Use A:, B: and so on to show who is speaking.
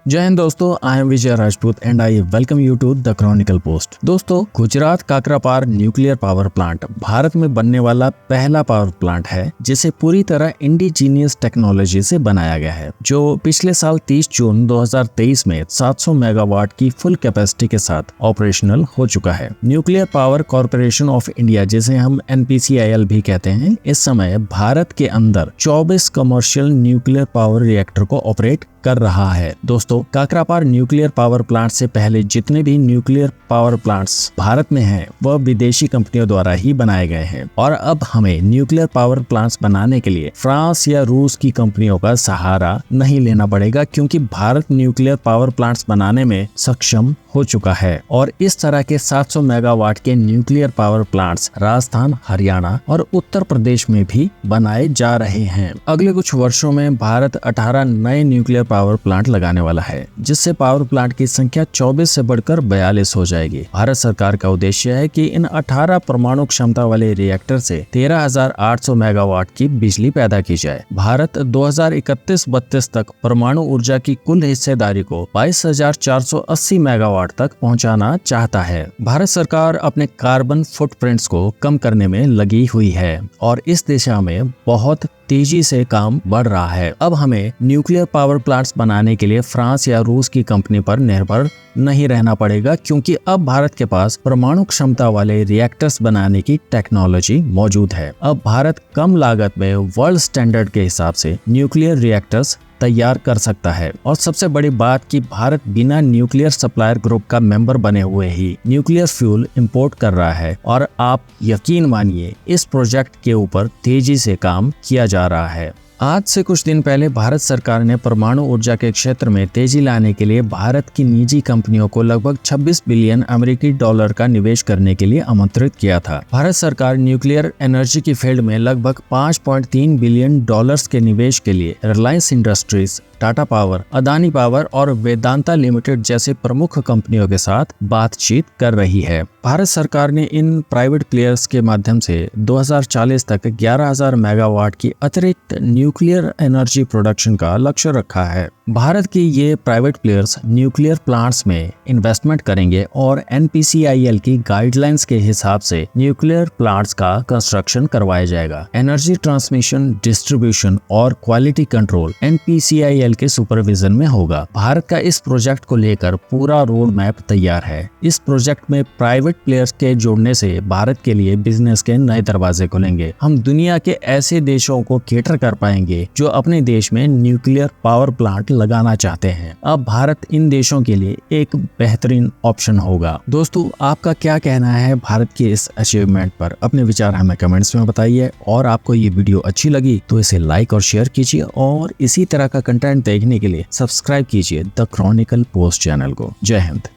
A: जय हिंद दोस्तों, I am Vijay Rajput and I welcome you to the Chronicle Post. दोस्तों, Gujarat Kakrapar nuclear power plant Bharat में बनने वाला पहला पावर प्लांट है जिसे पूरी तरह इंडिजीनियस टेक्नोलॉजी से बनाया गया है, जो पिछले साल 30 जून 2023 में 700 मेगावाट की फुल कैपेसिटी के साथ ऑपरेशनल हो चुका है। Nuclear power corporation of India, जिसे हम NPCIL भी कहते हैं, इस समय भारत के अंदर 24 कमर्शियल न्यूक्लियर पावर रिएक्टर को ऑपरेट कर रहा है। दोस्तों, काकरापार न्यूक्लियर पावर प्लांट से पहले जितने भी न्यूक्लियर पावर प्लांट्स भारत में हैं, वह विदेशी कंपनियों द्वारा ही बनाए गए हैं और अब हमें न्यूक्लियर पावर प्लांट्स बनाने के लिए फ्रांस या रूस की कंपनियों का सहारा नहीं लेना पड़ेगा, क्योंकि भारत न्यूक्लियर पावर प्लांट्स बनाने में सक्षम हो चुका है और इस तरह के 700 मेगावाट के nuclear power plants Rajasthan, Haryana और उत्तर प्रदेश में भी बनाए जा रहे हैं। अगले कुछ वर्षों में भारत 18 नए न्यूक्लियर पावर प्लांट लगाने वाला है, जिससे पावर प्लांट की संख्या 24 से बढ़कर 42 हो जाएगी। भारत सरकार का उद्देश्य है कि इन 18 परमाणु क्षमता वाले रिएक्टर से 13,800 मेगावाट की बिजली पैदा की जाए। भारत 2031-32 तक परमाणु ऊर्जा की कुल हिस्सेदारी को 22,480 मेगावाट तक पहुंचाना चाहता है। भारत सरकार अपने कार्बन फुटप्रिंट्स को कम करने में लगी हुई है और इस दिशा में बहुत तेजी से काम बढ़ रहा है। अब हमें न्यूक्लियर पावर प्लांट्स बनाने के लिए फ्रांस या रूस की कंपनी पर निर्भर नहीं रहना पड़ेगा, क्योंकि अब भारत के पास परमाणु क्षमता वाले रिएक्टर्स बनाने की टेक्नोलॉजी मौजूद है। अब भारत कम लागत में वर्ल्ड स्टैंडर्ड के हिसाब से न्यूक्लियर रिएक्टर्स तैयार कर सकता है। और सबसे बड़ी बात कि भारत बिना न्यूक्लियर सप्लायर ग्रुप का मेंबर बने हुए ही न्यूक्लियर फ्यूल इंपोर्ट कर रहा है और आप यकीन मानिए, इस प्रोजेक्ट के ऊपर तेजी से काम किया जा रहा है। आज से कुछ दिन पहले भारत सरकार ने परमाणु ऊर्जा के क्षेत्र में तेजी लाने के लिए भारत की निजी कंपनियों को लगभग 26 बिलियन अमेरिकी डॉलर का निवेश करने के लिए आमंत्रित किया था। भारत सरकार न्यूक्लियर एनर्जी की फील्ड में लगभग 5.3 बिलियन डॉलर्स के निवेश के लिए Reliance industries, Tata power, Adani power और वेदांता लिमिटेड जैसे प्रमुख कंपनियों के साथ बातचीत कर रही है। भारत सरकार ने इन प्राइवेट प्लेयर्स के माध्यम से 2040 तक 11,000 मेगावाट की अतिरिक्त न्यूक्लियर एनर्जी प्रोडक्शन का लक्ष्य रखा है। भारत की ये प्राइवेट प्लेयर्स न्यूक्लियर प्लांट्स में इन्वेस्टमेंट करेंगे और NPCIL की गाइडलाइंस के हिसाब से न्यूक्लियर प्लांट्स का कंस्ट्रक्शन करवाया जाएगा। एनर्जी ट्रांसमिशन, डिस्ट्रीब्यूशन और क्वालिटी कंट्रोल NPCIL के सुपरविजन में होगा। भारत का इस प्रोजेक्ट को लेकर पूरा रोड मैप तैयार है। इस प्रोजेक्ट में प्राइवेट प्लेयर्स के जोड़ने से भारत के लिए बिजनेस के नए दरवाजे खुलेंगे। हम दुनिया के ऐसे देशों को केटर कर पाएंगे जो अपने देश में न्यूक्लियर पावर प्लांट लगाना चाहते हैं। अब भारत इन देशों के लिए एक बेहतरीन ऑप्शन होगा। दोस्तों, आपका क्या कहना है भारत की इस अचीवमेंट पर? अपने विचार हमें कमेंट्स में बताइए और आपको ये वीडियो अच्छी लगी तो इसे लाइक और शेयर कीजिए और इसी तरह का कंटेंट देखने के लिए सब्सक्राइब कीजिए द क्रॉनिकल पोस्ट चैनल को। जय हिंद।